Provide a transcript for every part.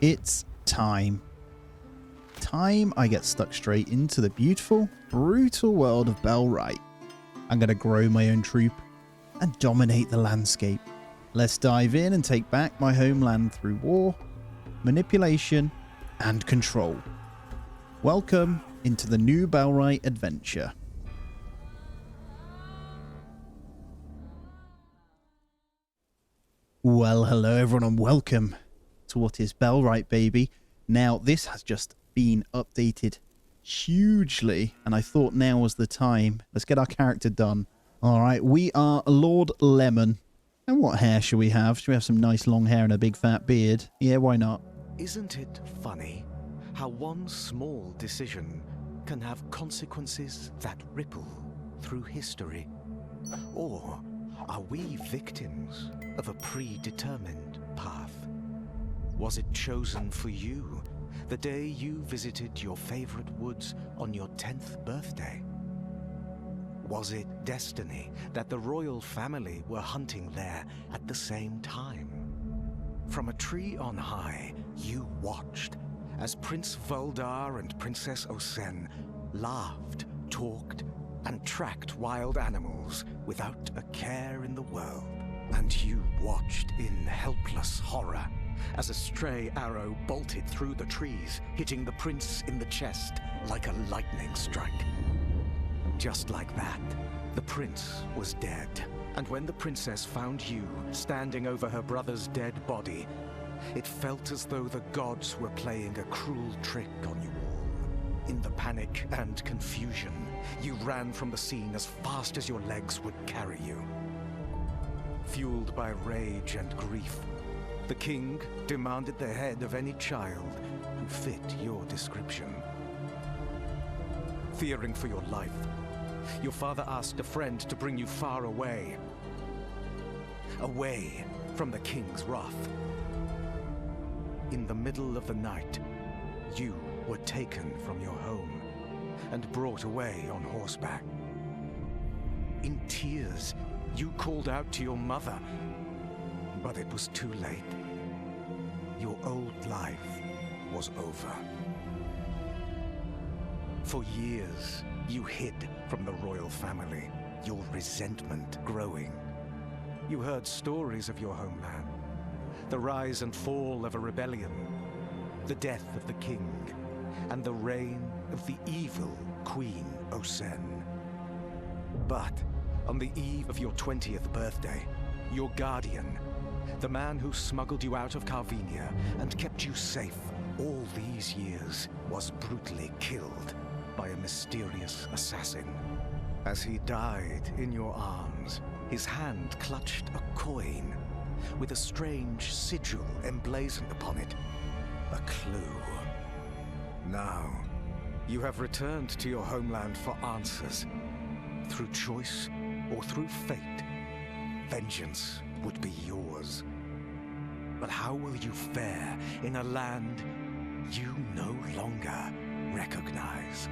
It's time. Time I get stuck straight into the beautiful, brutal world of Bellwright. I'm going to grow my own troop and dominate the landscape. Let's dive in and take back my homeland through war, manipulation, and control. Welcome into the new Bellwright adventure. Well, hello everyone and welcome to what is Bellwright, baby. Now, this has just been updated hugely, and I thought now was the time. Let's get our character done. All right, we are Lord Lemon. And what hair should we have? Should we have some nice long hair and a big fat beard? Yeah, why not? Isn't it funny how one small decision can have consequences that ripple through history? Or are we victims of a predetermined path? Was it chosen for you the day you visited your favorite woods on your 10th birthday? Was it destiny that the royal family were hunting there at the same time? From a tree on high, you watched as Prince Voldar and Princess Osen laughed, talked, and tracked wild animals without a care in the world. And you watched in helpless horror as a stray arrow bolted through the trees, hitting the prince in the chest like a lightning strike. Just like that, the prince was dead. And when the princess found you standing over her brother's dead body, it felt as though the gods were playing a cruel trick on you all. In the panic and confusion, you ran from the scene as fast as your legs would carry you. Fueled by rage and grief, the king demanded the head of any child who fit your description. Fearing for your life, your father asked a friend to bring you far away. Away from the king's wrath. In the middle of the night, you were taken from your home and brought away on horseback. In tears, you called out to your mother, but it was too late. Your old life was over. For years, you hid from the royal family, your resentment growing. You heard stories of your homeland, the rise and fall of a rebellion, the death of the king, and the reign of the evil Queen Osen. But on the eve of your 20th birthday, your guardian, the man who smuggled you out of Carvinia and kept you safe all these years, was brutally killed by a mysterious assassin. As he died in your arms, his hand clutched a coin with a strange sigil emblazoned upon it, a clue. Now, you have returned to your homeland for answers. Through choice or through fate, vengeance would be yours. But how will you fare in a land you no longer recognize?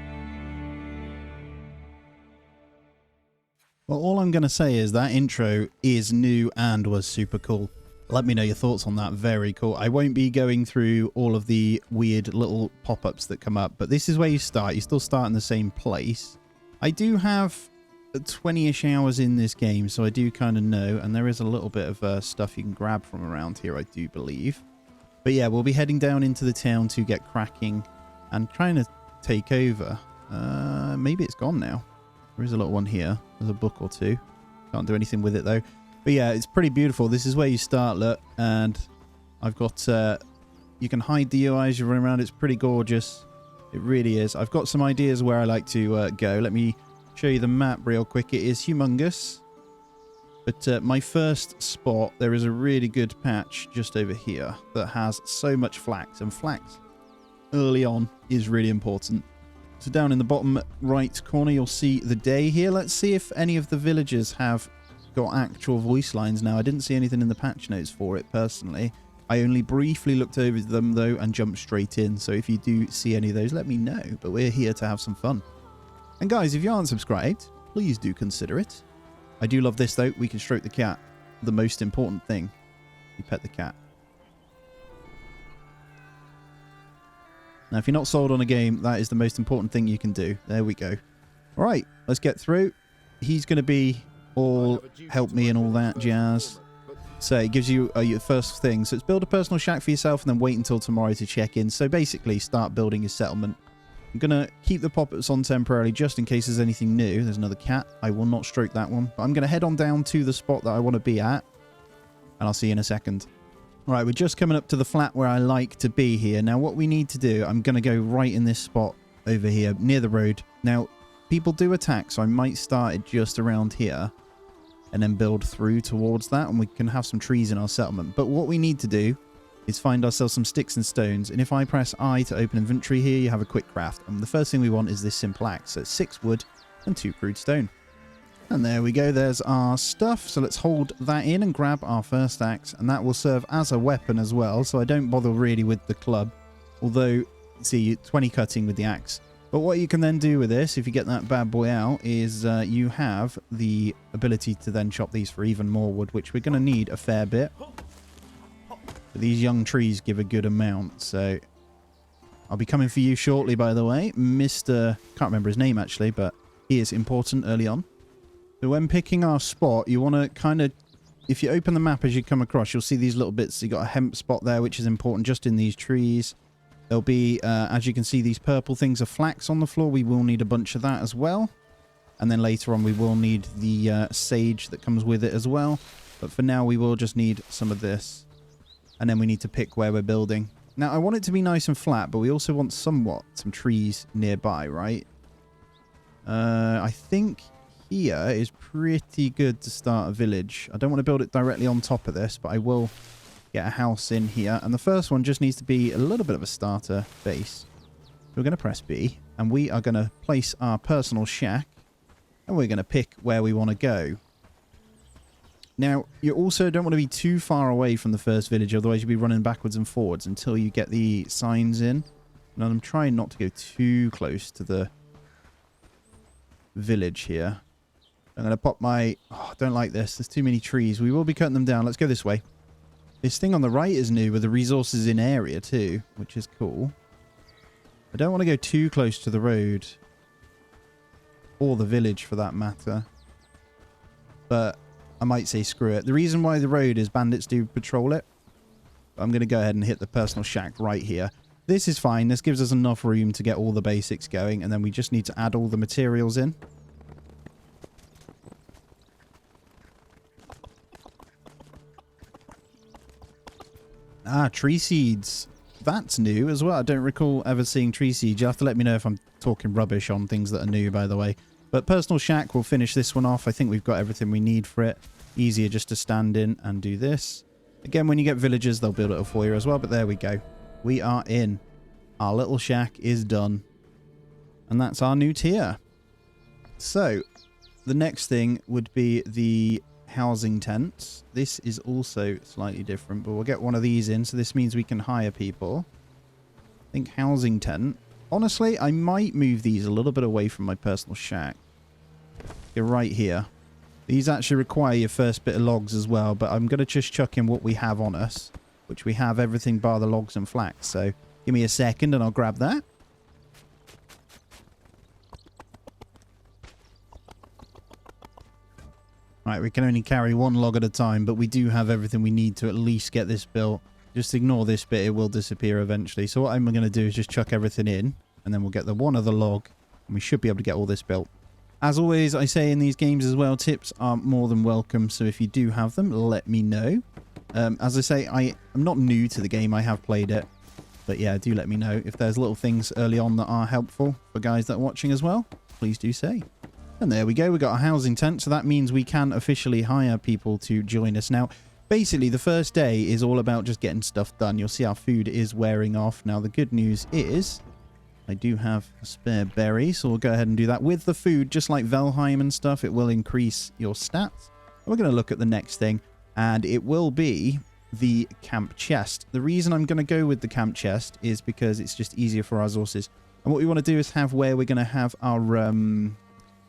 Well, all I'm going to say is that intro is new and was super cool. Let me know your thoughts on that. Very cool. I won't be going through all of the weird little pop-ups that come up, but this is where you start. You still start in the same place. I do have 20-ish hours in this game, so I do kind of know, and there is a little bit of stuff you can grab from around here, I do believe. But yeah, we'll be heading down into the town to get cracking and trying to take over. Maybe it's gone now. There is a little one here. There's a book or two. Can't do anything with it though. But yeah, it's pretty beautiful. This is where you start, look. And I've got... you can hide the UI as you run around. It's pretty gorgeous. It really is. I've got some ideas where I like to go. Let me show you the map real quick. It is humongous. But my first spot, there is a really good patch just over here that has so much flax. And flax early on is really important. So down in the bottom right corner, you'll see the day here. Let's see if any of the villagers have got actual voice lines now. I didn't see anything in the patch notes for it personally. I only briefly looked over them though and jumped straight in. So if you do see any of those, let me know. But we're here to have some fun. And guys, if you aren't subscribed, please do consider it. I do love this though. We can stroke the cat. The most important thing. You pet the cat. Now, if you're not sold on a game, that is the most important thing you can do. There we go. All right, let's get through. He's going to be all help me and all that jazz. So it gives you your first thing. So it's build a personal shack for yourself and then wait until tomorrow to check in. So basically start building your settlement. I'm going to keep the pop-ups on temporarily just in case there's anything new. There's another cat. I will not stroke that one. But I'm going to head on down to the spot that I want to be at. And I'll see you in a second. All right, we're just coming up to the flat where I like to be here. Now, what we need to do, I'm going to go right in this spot over here near the road. Now, people do attack, so I might start it just around here and then build through towards that, and we can have some trees in our settlement. But what we need to do is find ourselves some sticks and stones, and if I press I to open inventory here, you have a quick craft. And the first thing we want is this simple axe. So it's 6 wood and 2 crude stone. And there we go, there's our stuff. So let's hold that in and grab our first axe, and that will serve as a weapon as well, so I don't bother really with the club. Although, see, 20 cutting with the axe. But what you can then do with this, if you get that bad boy out, is you have the ability to then chop these for even more wood, which we're going to need a fair bit. But these young trees give a good amount, so I'll be coming for you shortly, by the way. Mr. Can't remember his name, actually, but he is important early on. So when picking our spot, you want to kind of, if you open the map as you come across, you'll see these little bits. You've got a hemp spot there, which is important just in these trees. There'll be, as you can see, these purple things of flax on the floor. We will need a bunch of that as well. And then later on, we will need the sage that comes with it as well. But for now, we will just need some of this. And then we need to pick where we're building. Now, I want it to be nice and flat, but we also want some trees nearby, right? I think here is pretty good to start a village. I don't want to build it directly on top of this, but I will get a house in here. And the first one just needs to be a little bit of a starter base. We're going to press B, and we are going to place our personal shack, and we're going to pick where we want to go. Now, you also don't want to be too far away from the first village, otherwise you'll be running backwards and forwards until you get the signs in. And I'm trying not to go too close to the village here. I'm going to pop my... Oh, I don't like this. There's too many trees. We will be cutting them down. Let's go this way. This thing on the right is new with the resources in area too, which is cool. I don't want to go too close to the road. Or the village for that matter. But I might say screw it. The reason why the road is bandits do patrol it. I'm going to go ahead and hit the personal shack right here. This is fine. This gives us enough room to get all the basics going. And then we just need to add all the materials in. Ah, tree seeds. That's new as well. I don't recall ever seeing tree seeds. You have to let me know if I'm talking rubbish on things that are new, by the way. But personal shack, we'll finish this one off. I think we've got everything we need for it. Easier just to stand in and do this. Again, when you get villagers, they'll build it up for you as well. But there we go. We are in. Our little shack is done. And that's our new tier. So, the next thing would be the housing tents. This is also slightly different, but we'll get one of these in. So this means we can hire people. I think housing tent. Honestly, I might move these a little bit away from my personal shack. You're right here. These actually require your first bit of logs as well, but I'm going to just chuck in what we have on us, which we have everything bar the logs and flax. So give me a second and I'll grab that. Right, we can only carry one log at a time, but we do have everything we need to at least get this built. Just ignore this bit, it will disappear eventually. So what I'm going to do is just chuck everything in, and then we'll get the one other log, and we should be able to get all this built. As always, I say in these games as well, tips are more than welcome, so if you do have them, let me know. As I say, I'm not new to the game, I have played it. But yeah, do let me know. If there's little things early on that are helpful for guys that are watching as well, please do say. And there we go, we got a housing tent, so that means we can officially hire people to join us. Now, basically, the first day is all about just getting stuff done. You'll see our food is wearing off. Now, the good news is I do have a spare berry, so we'll go ahead and do that. With the food, just like Valheim and stuff, it will increase your stats. We're going to look at the next thing, and it will be the camp chest. The reason I'm going to go with the camp chest is because it's just easier for our resources. And what we want to do is have where we're going to have our...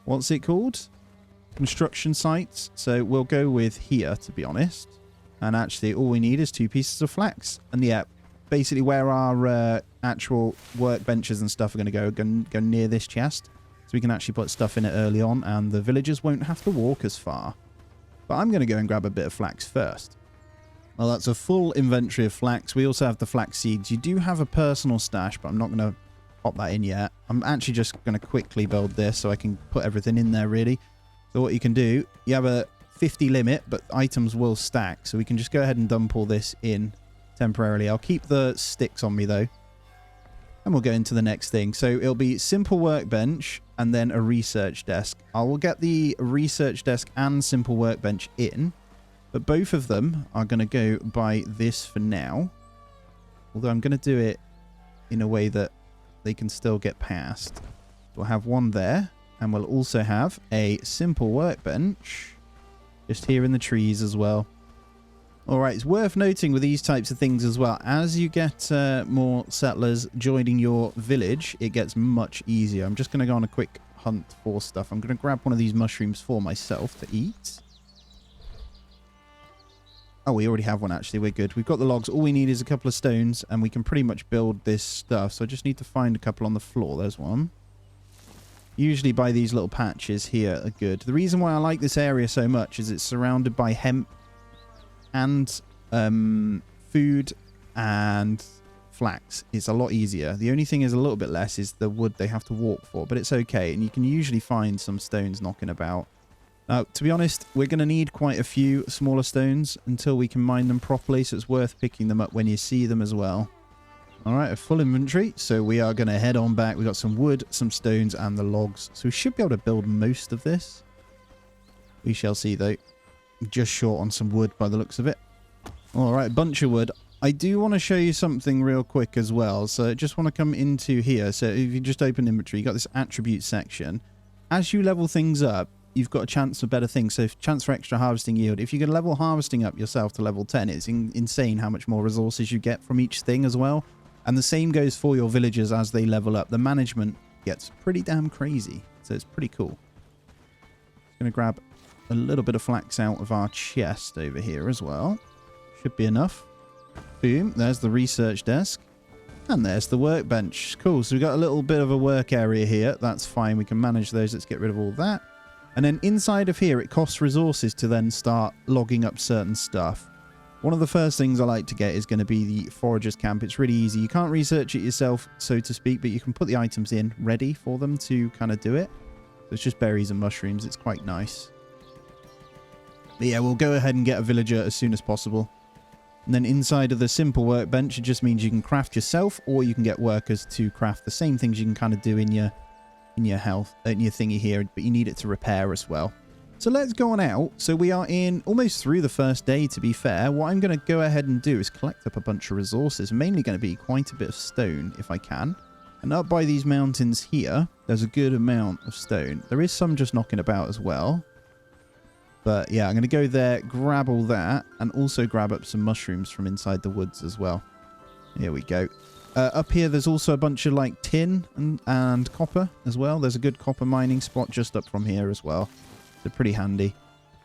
what's it called? Construction sites. So we'll go with here, to be honest. And actually, all we need is 2 pieces of flax. And yeah, basically where our actual workbenches and stuff are going to go near this chest. So we can actually put stuff in it early on, and the villagers won't have to walk as far. But I'm going to go and grab a bit of flax first. Well, that's a full inventory of flax. We also have the flax seeds. You do have a personal stash, but I'm not going to pop that in yet. I'm actually just going to quickly build this so I can put everything in there, really. So what you can do, you have a 50 limit, but items will stack. So we can just go ahead and dump all this in temporarily. I'll keep the sticks on me, though. And we'll go into the next thing. So it'll be simple workbench and then a research desk. I will get the research desk and simple workbench in, but both of them are going to go by this for now. Although I'm going to do it in a way that they can still get past. We'll have one there, and we'll also have a simple workbench just here in the trees as well. Alright, it's worth noting with these types of things as well, as you get more settlers joining your village, it gets much easier. I'm just going to go on a quick hunt for stuff. I'm going to grab one of these mushrooms for myself to eat. Oh, we already have one actually, we're good. We've got the logs, all we need is a couple of stones and we can pretty much build this stuff. So I just need to find a couple on the floor, there's one. Usually by these little patches here are good. The reason why I like this area so much is it's surrounded by hemp and food and flax. It's a lot easier. The only thing is a little bit less is the wood they have to walk for, but it's okay, and you can usually find some stones knocking about. Now, to be honest, we're going to need quite a few smaller stones until we can mine them properly, so it's worth picking them up when you see them as well. Alright, a full inventory, so we are going to head on back. We've got some wood, some stones, and the logs, so we should be able to build most of this. We shall see, though. Just short on some wood by the looks of it. Alright, bunch of wood. I do want to show you something real quick as well. So I just want to come into here. So if you just open inventory, you got this attribute section. As you level things up, you've got a chance for better things. So chance for extra harvesting yield. If you can level harvesting up yourself to level 10, it's insane how much more resources you get from each thing as well. And the same goes for your villagers as they level up. The management gets pretty damn crazy. So it's pretty cool. Just going to grab a little bit of flax out of our chest over here as well. Should be enough. Boom. There's the research desk. And there's the workbench. Cool. So we've got a little bit of a work area here. That's fine. We can manage those. Let's get rid of all that. And then inside of here, it costs resources to then start logging up certain stuff. One of the first things I like to get is going to be the forager's camp. It's really easy. You can't research it yourself, so to speak, but you can put the items in ready for them to kind of do it. So it's just berries and mushrooms. It's quite nice. But yeah, we'll go ahead and get a villager as soon as possible. And then inside of the simple workbench, it just means you can craft yourself, or you can get workers to craft the same things you can kind of do in your health, in your thingy here, but you need it to repair as well. So let's go on out. So we are in almost through the first day, to be fair. What I'm going to go ahead and do is collect up a bunch of resources, mainly going to be quite a bit of stone if I can. And up by these mountains here, there's a good amount of stone. There is some just knocking about as well. But yeah, I'm going to go there, grab all that, and also grab up some mushrooms from inside the woods as well. Here we go. Up here, there's also a bunch of like tin and copper as well. There's a good copper mining spot just up from here as well. They're pretty handy.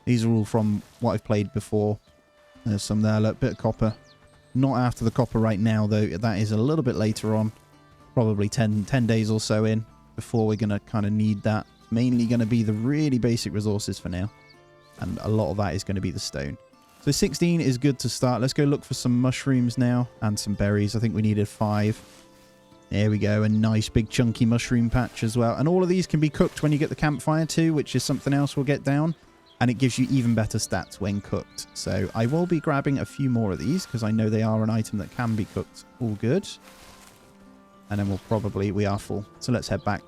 These are all from what I've played before. There's some there, look, bit of copper. Not after the copper right now, though. That is a little bit later on. Probably 10 days or so in before we're going to kind of need that. It's mainly going to be the really basic resources for now. And a lot of that is going to be the stone. So 16 is good to start. Let's go look for some mushrooms now and some berries. I think we needed 5. There we go. A nice big chunky mushroom patch as well. And all of these can be cooked when you get the campfire too, which is something else we'll get down. And it gives you even better stats when cooked. So I will be grabbing a few more of these because I know they are an item that can be cooked. All good. And then we are full. So let's head back.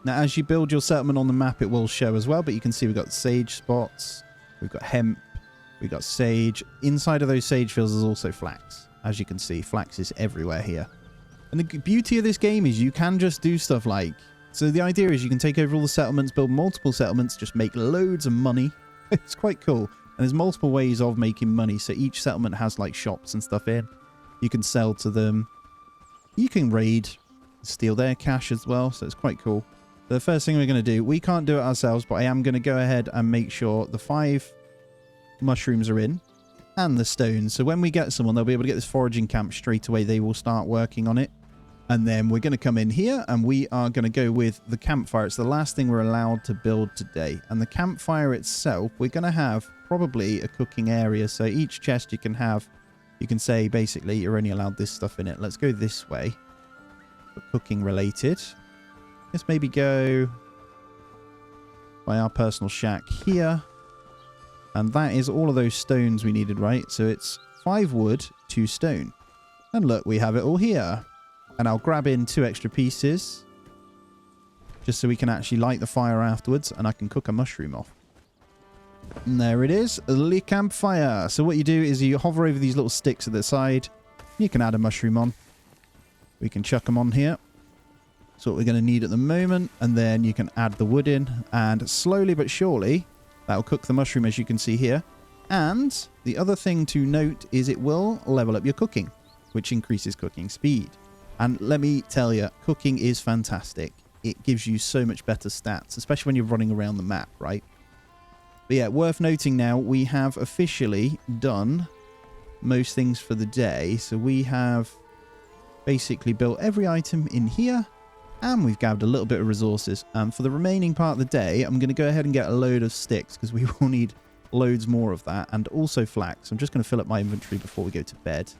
Now, as you build your settlement on the map, it will show as well. But you can see we've got sage spots. We've got hemp. We've got sage. Inside of those sage fields is also flax. As you can see, flax is everywhere here. And the beauty of this game is you can just do stuff like... So the idea is you can take over all the settlements, build multiple settlements, just make loads of money. It's quite cool. And there's multiple ways of making money. So each settlement has like shops and stuff in. You can sell to them. You can raid, steal their cash as well. So it's quite cool. The first thing we're going to do, we can't do it ourselves, but I am going to go ahead and make sure the 5 mushrooms are in. and the stones. So when we get someone, they'll be able to get this foraging camp straight away. They will start working on it. And then we're going to come in here and we are going to go with the campfire. It's the last thing we're allowed to build today. And the campfire itself, we're going to have probably a cooking area. So each chest you can have, you can say basically you're only allowed this stuff in it. Let's go this way. Cooking related. Let's maybe go by our personal shack here. And that is all of those stones we needed, right? So it's 5 wood, 2 stone. And look, we have it all here. And I'll grab in 2 extra pieces. Just so we can actually light the fire afterwards. And I can cook a mushroom off. And there it is. The campfire. So what you do is you hover over these little sticks at the side. You can add a mushroom on. We can chuck them on here. That's what we're going to need at the moment. And then you can add the wood in. And slowly but surely, that'll cook the mushroom as you can see here. And the other thing to note is it will level up your cooking, which increases cooking speed. And let me tell you, cooking is fantastic. It gives you so much better stats, especially when you're running around the map, right? But yeah, worth noting now, we have officially done most things for the day. So we have basically built every item in here. And we've gathered a little bit of resources. And for the remaining part of the day, I'm going to go ahead and get a load of sticks because we will need loads more of that. And also flax. I'm just going to fill up my inventory before we go to bed.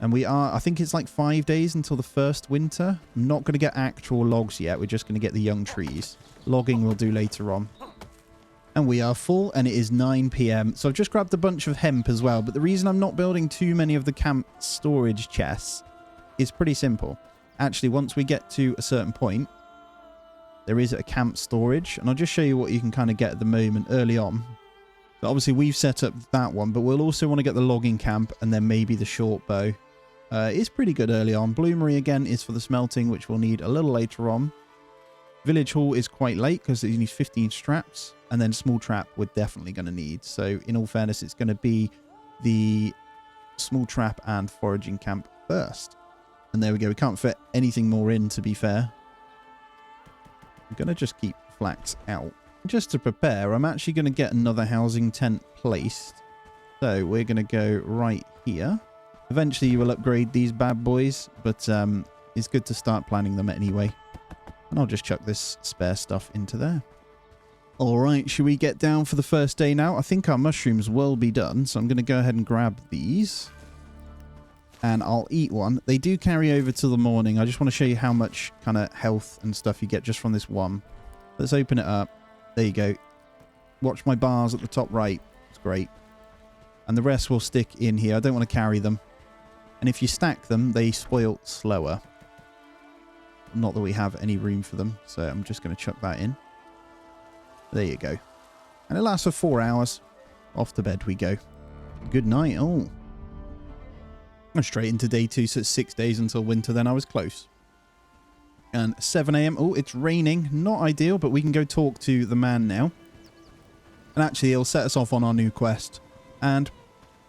And we are, I think it's like 5 days until the first winter. I'm not going to get actual logs yet. We're just going to get the young trees. Logging we'll do later on. And we are full and it is 9 p.m. So I've just grabbed a bunch of hemp as well. But the reason I'm not building too many of the camp storage chests is pretty simple. Actually, once we get to a certain point, there is a camp storage. And I'll just show you what you can kind of get at the moment early on. So obviously, we've set up that one. But we'll also want to get the logging camp and then maybe the short bow. It's pretty good early on. Bloomery, again, is for the smelting, which we'll need a little later on. Village Hall is quite late because it needs 15 straps. And then small trap we're definitely going to need. So in all fairness, it's going to be the small trap and foraging camp first. And there we go. We can't fit anything more in, to be fair. I'm going to just keep flax out. Just to prepare, I'm actually going to get another housing tent placed. So we're going to go right here. Eventually you will upgrade these bad boys, but it's good to start planning them anyway. And I'll just chuck this spare stuff into there. All right, should we get down for the first day now? I think our mushrooms will be done, so I'm going to go ahead and grab these. And I'll eat one. They do carry over to the morning. I just want to show you how much kind of health and stuff you get just from this one. Let's open it up. There you go. Watch my bars at the top right. It's great. And the rest will stick in here. I don't want to carry them. And if you stack them, they spoil slower. Not that we have any room for them. So I'm just going to chuck that in. There you go. And it lasts for 4 hours. Off to bed we go. Good night. Oh. Straight into day 2, so it's 6 days until winter. Then I was close. And 7 a.m. Oh, it's raining. Not ideal, but we can go talk to the man now. And actually, he'll set us off on our new quest. And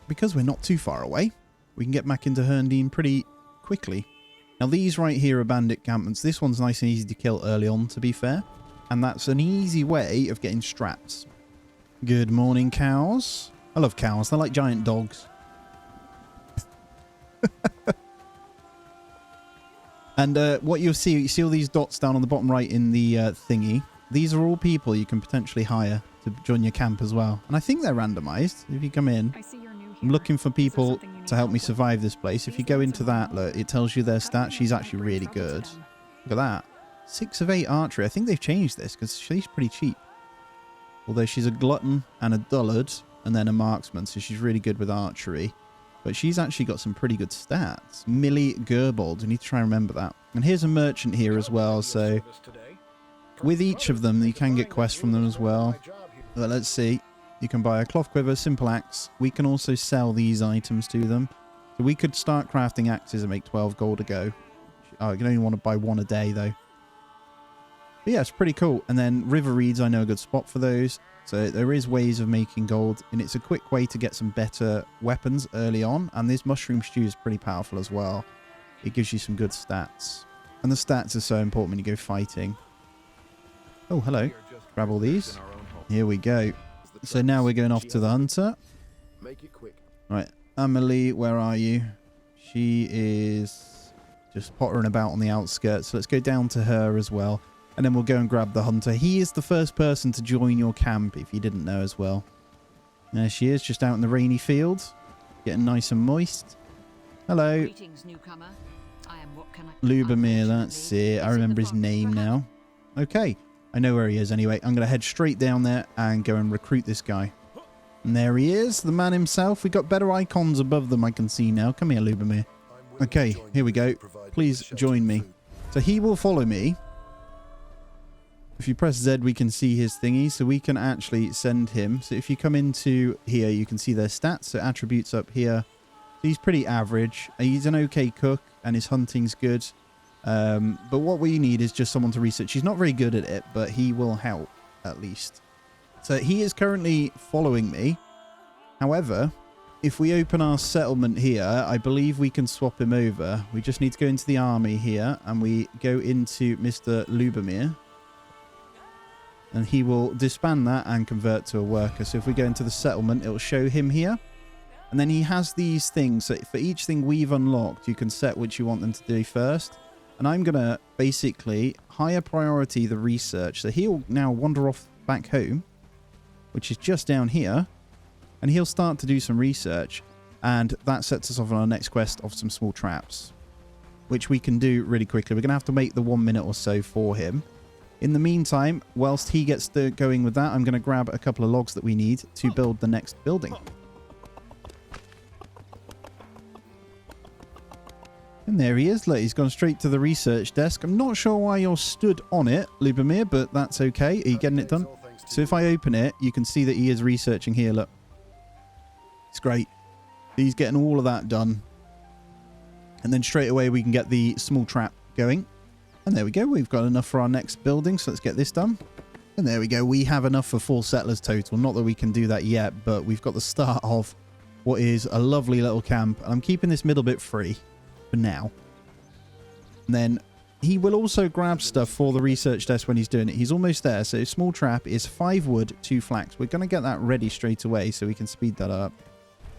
because we're not too far away, we can get back into Herndine pretty quickly. Now, these right here are bandit encampments. This one's nice and easy to kill early on, to be fair. And that's an easy way of getting straps. Good morning, cows. I love cows. They're like giant dogs. And what you'll see, you see all these dots down on the bottom right in the thingy. These are all people you can potentially hire to join your camp as well. And I think they're randomized. If you come in, I'm looking for people to help me survive this place. If you go into that, look, it tells you their stats. She's actually really good. Look at that. 6 of 8 archery. I think they've changed this because she's pretty cheap. Although she's a glutton and a dullard and then a marksman. So she's really good with archery. But she's actually got some pretty good stats. Millie Gerbold. We need to try and remember that. And here's a merchant here as well. So with each of them, you can get quests from them as well. But let's see. You can buy a cloth quiver, simple axe. We can also sell these items to them. So we could start crafting axes and make 12 gold a go. Oh, you can only want to buy 1 a day though. But yeah, it's pretty cool. And then river reeds, I know a good spot for those. So there is ways of making gold, and it's a quick way to get some better weapons early on. And this mushroom stew is pretty powerful as well. It gives you some good stats. And the stats are so important when you go fighting. Oh, hello. Grab all these. Here we go. So now we're going off to the hunter. Make it quick. Right, Amelie, where are you? She is just pottering about on the outskirts. So let's go down to her as well. And then we'll go and grab the hunter. He is the first person to join your camp, if you didn't know as well. There she is, just out in the rainy fields. Getting nice and moist. Hello. Greetings, newcomer. I am what can I... Lubomir, that's it. I remember his name now. Okay, I know where he is anyway. I'm going to head straight down there and go and recruit this guy. And there he is, the man himself. We got better icons above them, I can see now. Come here, Lubomir. Okay, here we go. Please join me. So he will follow me. If you press Z, we can see his thingy, so we can actually send him. So if you come into here, you can see their stats. So attributes up here. He's pretty average. He's an okay cook, and his hunting's good. But what we need is just someone to research. He's not very good at it, but he will help, at least. So he is currently following me. However, if we open our settlement here, I believe we can swap him over. We just need to go into the army here, and we go into Mr. Lubomir. And he will disband that and convert to a worker. So if we go into the settlement, it will show him here. And then he has these things. So for each thing we've unlocked, you can set which you want them to do first. And I'm going to basically higher priority the research. So he'll now wander off back home, which is just down here. And he'll start to do some research. And that sets us off on our next quest of some small traps, which we can do really quickly. We're going to have to make the 1 minute or so for him. In the meantime, whilst he gets going with that, I'm going to grab a couple of logs that we need to build the next building. And there he is. Look, he's gone straight to the research desk. I'm not sure why you're stood on it, Lubomir, but that's okay. Are you getting it done? So if I open it, you can see that he is researching here. Look. It's great. He's getting all of that done. And then straight away we can get the small trap going. And there we go. We've got enough for our next building. So let's get this done. And there we go. We have enough for 4 settlers total. Not that we can do that yet, but we've got the start of what is a lovely little camp. And I'm keeping this middle bit free for now. And then he will also grab stuff for the research desk when he's doing it. He's almost there. So small trap is 5 wood, 2 flax. We're going to get that ready straight away so we can speed that up.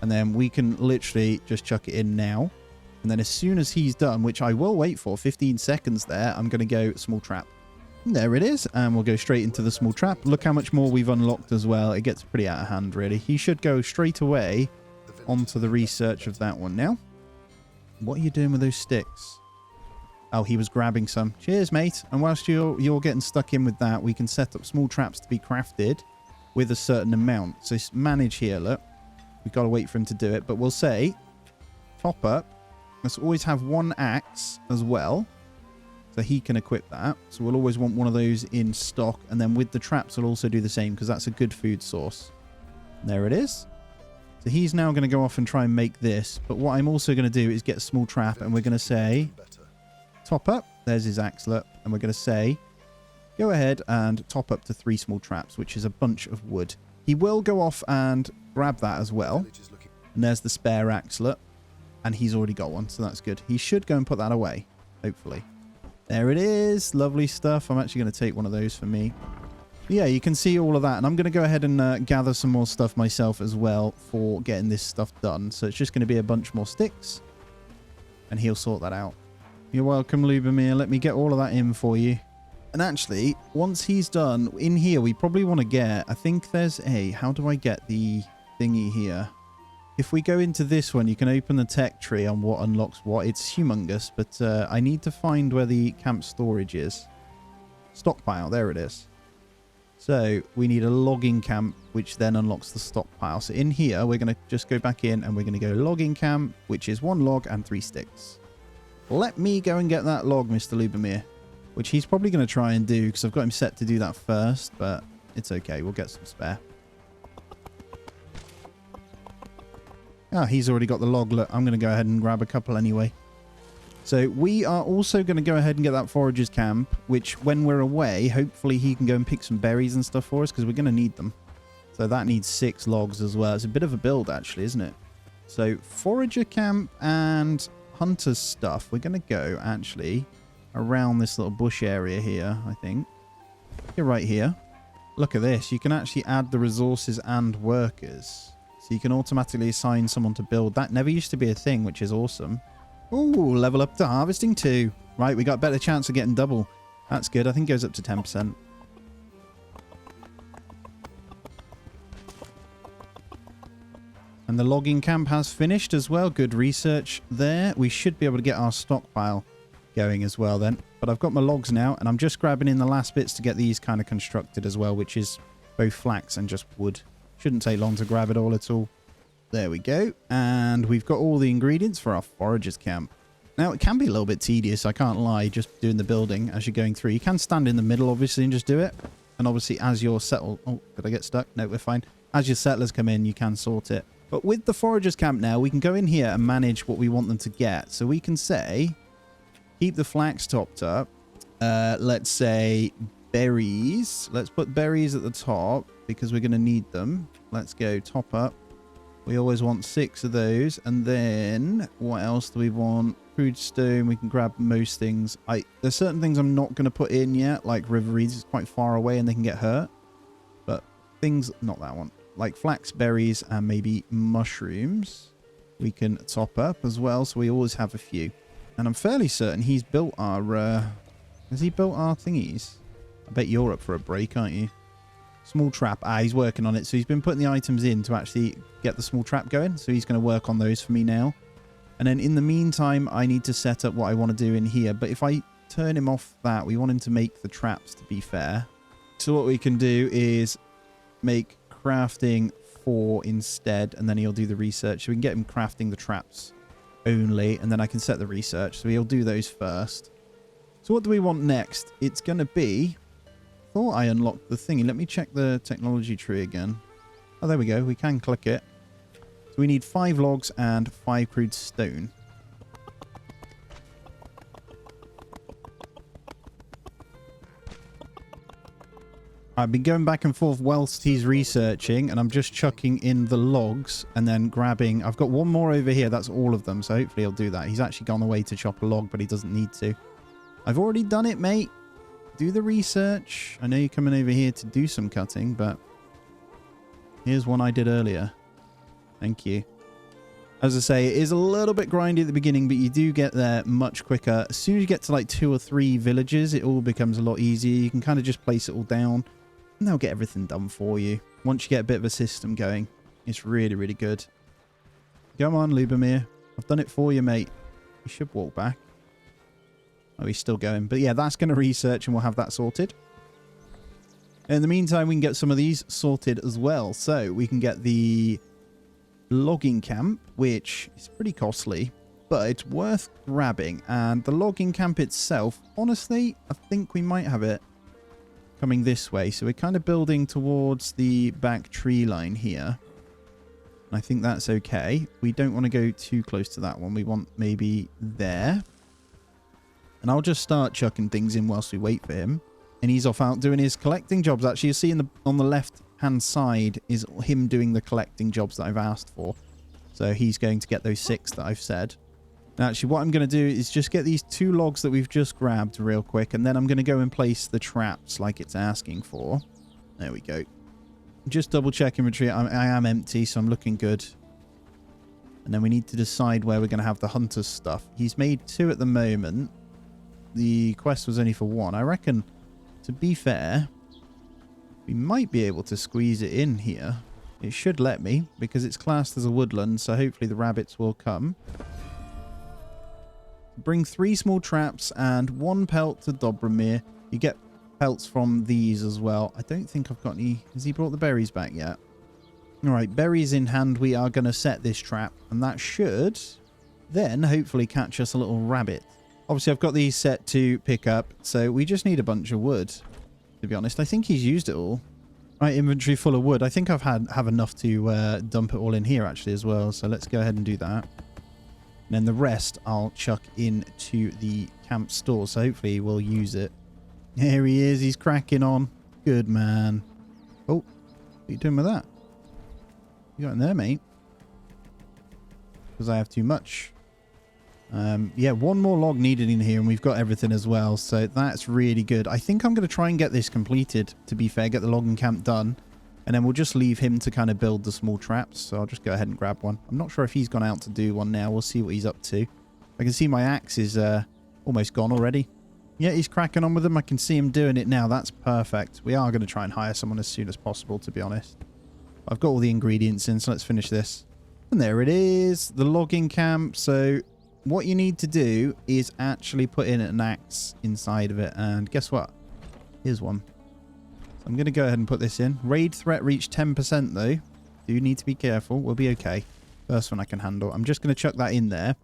And then we can literally just chuck it in now. And then as soon as he's done, which I will wait for 15 seconds there, I'm going to go small trap. And there it is. And we'll go straight into the small trap. Look how much more we've unlocked as well. It gets pretty out of hand, really. He should go straight away onto the research of that one now. What are you doing with those sticks? Oh, he was grabbing some. Cheers, mate. And whilst you're getting stuck in with that, we can set up small traps to be crafted with a certain amount. So manage here, look. We've got to wait for him to do it. But we'll say top up. Let's always have 1 axe as well, so he can equip that. So we'll always want one of those in stock. And then with the traps, we'll also do the same because that's a good food source. And there it is. So he's now going to go off and try and make this. But what I'm also going to do is get a small trap, and we're going to say top up. There's his axlet. And we're going to say go ahead and top up to 3 small traps, which is a bunch of wood. He will go off and grab that as well. And there's the spare axlet. And he's already got one, so that's good. He should go and put that away, hopefully. There it is. Lovely stuff. I'm actually going to take one of those for me. But yeah, you can see all of that. And I'm going to go ahead and gather some more stuff myself as well for getting this stuff done. So it's just going to be a bunch more sticks. And he'll sort that out. You're welcome, Lubomir. Let me get all of that in for you. And actually, once he's done, in here, we probably want to get... I think there's a... How do I get the thingy here? If we go into this one, you can open the tech tree on what unlocks what. It's humongous, but I need to find where the camp storage is. Stockpile, there it is. So we need a logging camp, which then unlocks the stockpile. So in here, we're going to just go back in and we're going to go logging camp, which is 1 log and 3 sticks. Let me go and get that log, Mr. Lubomir, which he's probably going to try and do because I've got him set to do that first, but it's okay. We'll get some spare. Ah, he's already got the log. Look, I'm going to go ahead and grab a couple anyway. So we are also going to go ahead and get that forager's camp, which when we're away, hopefully he can go and pick some berries and stuff for us because we're going to need them. So that needs 6 logs as well. It's a bit of a build actually, isn't it? So forager camp and hunter's stuff. We're going to go actually around this little bush area here, I think. You're right here. Look at this. You can actually add the resources and workers. So you can automatically assign someone to build. That never used to be a thing, which is awesome. Ooh, level up to harvesting 2. Right, we got a better chance of getting double. That's good. I think it goes up to 10%. And the logging camp has finished as well. Good research there. We should be able to get our stockpile going as well then. But I've got my logs now, and I'm just grabbing in the last bits to get these kind of constructed as well, which is both flax and just wood. Shouldn't take long to grab it all at all. There we go. And we've got all the ingredients for our foragers camp. Now, it can be a little bit tedious, I can't lie, just doing the building as you're going through. You can stand in the middle, obviously, and just do it. And obviously, as you're settled... Oh, did I get stuck? No, we're fine. As your settlers come in, you can sort it. But with the foragers camp now, we can go in here and manage what we want them to get. So we can say, keep the flax topped up. Let's say berries. Let's put berries at the top because we're going to need them. Let's go top up. We always want 6 of those. And then what else do we want? Crude stone. We can grab most things. There's certain things I'm not going to put in yet, like river reeds. It's quite far away and they can get hurt. But things, not that one. Like flax berries and maybe mushrooms we can top up as well, so we always have a few. And I'm fairly certain he's built our has he built our thingies? I bet you're up for a break, aren't you? Small trap. He's working on it. So he's been putting the items in to actually get the small trap going, so he's going to work on those for me now. And then in the meantime, I need to set up what I want to do in here. But if I turn him off that, we want him to make the traps, to be fair. So what we can do is make crafting 4 instead, and then he'll do the research. So we can get him crafting the traps only, and then I can set the research. So he'll do those first. So what do we want next? It's going to be... I thought I unlocked the thingy. Let me check the technology tree again. Oh, there we go. We can click it. So we need 5 logs and 5 crude stone. I've been going back and forth whilst he's researching, and I'm just chucking in the logs and then grabbing... I've got one more over here. That's all of them, so hopefully he'll do that. He's actually gone away to chop a log, but he doesn't need to. I've already done it, mate. Do the research. I know you're coming over here to do some cutting, but here's one I did earlier. Thank you. As I say, it is a little bit grindy at the beginning, but you do get there much quicker. As soon as you get to like 2 or 3 villages, it all becomes a lot easier. You can kind of just place it all down, and they'll get everything done for you. Once you get a bit of a system going, it's really, really good. Come on, Lubomir. I've done it for you, mate. You should walk back. Oh, he's still going. But yeah, that's going to research and we'll have that sorted. In the meantime, we can get some of these sorted as well. So we can get the logging camp, which is pretty costly, but it's worth grabbing. And the logging camp itself, honestly, I think we might have it coming this way. So we're kind of building towards the back tree line here. And I think that's okay. We don't want to go too close to that one. We want maybe there. And I'll just start chucking things in whilst we wait for him. And he's off out doing his collecting jobs. Actually, you see on the left-hand side is him doing the collecting jobs that I've asked for. So he's going to get those 6 that I've said. Now, actually, what I'm going to do is just get these 2 logs that we've just grabbed real quick. And then I'm going to go and place the traps like it's asking for. There we go. Just double-check inventory. I am empty, so I'm looking good. And then we need to decide where we're going to have the hunter's stuff. He's made 2 at the moment. The quest was only for 1. I reckon, to be fair, we might be able to squeeze it in here. It should let me, because it's classed as a woodland, so hopefully the rabbits will come. Bring 3 small traps and 1 pelt to Dobromir. You get pelts from these as well. I don't think I've got any... Has he brought the berries back yet? Alright, berries in hand. We are going to set this trap, and that should then hopefully catch us a little rabbit. Obviously, I've got these set to pick up, so we just need a bunch of wood, to be honest. I think he's used it all. Right, inventory full of wood. I think I've have enough to dump it all in here, actually, as well. So let's go ahead and do that. And then the rest I'll chuck into the camp store, so hopefully we'll use it. Here he is. He's cracking on. Good man. Oh, what are you doing with that? You got in there, mate? Because I have too much. Yeah, 1 more log needed in here and we've got everything as well, so that's really good. I think I'm going to try and get this completed, to be fair, get the logging camp done, And then we'll just leave him to kind of build the small traps. So I'll just go ahead and grab one. I'm not sure if he's gone out to do one now. We'll see what he's up to. I can see my axe is almost gone already. Yeah, he's cracking on with them. I can see him doing it now. That's perfect. We are going to try and hire someone as soon as possible, to be honest. I've got all the ingredients in, so let's finish this. And there it is, the logging camp. So what you need to do is actually put in an axe inside of it. And guess what? Here's one. So I'm going to go ahead and put this in. Raid threat reached 10% though. Do need to be careful. We'll be okay. First one I can handle. I'm just going to chuck that in there.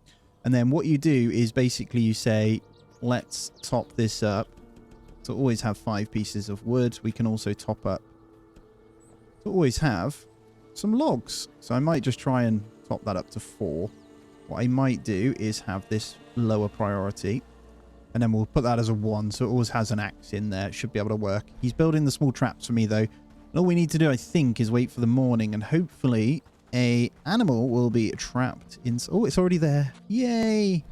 And then what you do is basically you say, let's top this up to always have 5 pieces of wood. We can also top up to always have some logs. So I might just try and top that up to 4. What I might do is have this lower priority. And then we'll put that as a 1. So it always has an axe in there. It should be able to work. He's building the small traps for me though. And all we need to do, I think, is wait for the morning. And hopefully a animal will be trapped in... Oh, it's already there. Yay!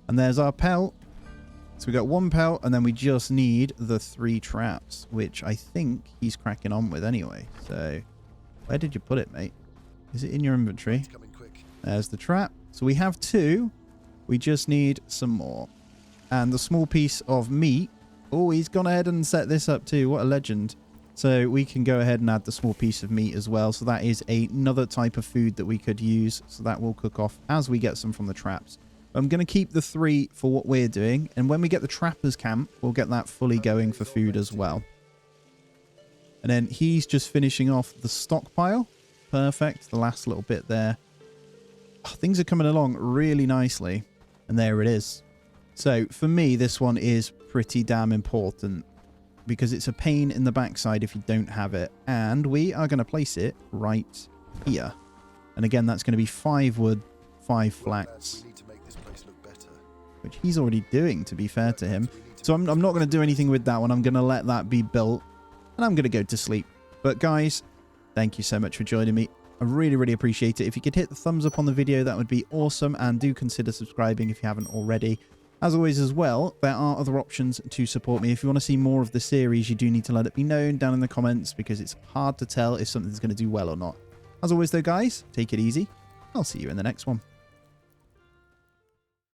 And there's our pelt. So we got 1 pelt, and then we just need the 3 traps, which I think he's cracking on with anyway. So where did you put it, mate? Is it in your inventory? There's the trap. So we have 2. We just need some more. And the small piece of meat. Oh, he's gone ahead and set this up too. What a legend. So we can go ahead and add the small piece of meat as well. So that is another type of food that we could use. So that will cook off as we get some from the traps. I'm going to keep the 3 for what we're doing. And when we get the trappers camp, we'll get that fully going for food as well. And then he's just finishing off the stockpile. Perfect. The last little bit there. Oh, things are coming along really nicely. And there it is. So for me, this one is pretty damn important. Because it's a pain in the backside if you don't have it. And we are going to place it right here. And again, that's going to be 5 wood, 5 flax. Which he's already doing, to be fair to him. So I'm not going to do anything with that one. I'm going to let that be built. And I'm going to go to sleep. But guys, thank you so much for joining me. I really, really appreciate it. If you could hit the thumbs up on the video, that would be awesome. And do consider subscribing if you haven't already. As always as well, there are other options to support me. If you want to see more of the series, you do need to let it be known down in the comments. Because it's hard to tell if something's going to do well or not. As always though, guys, take it easy. I'll see you in the next one.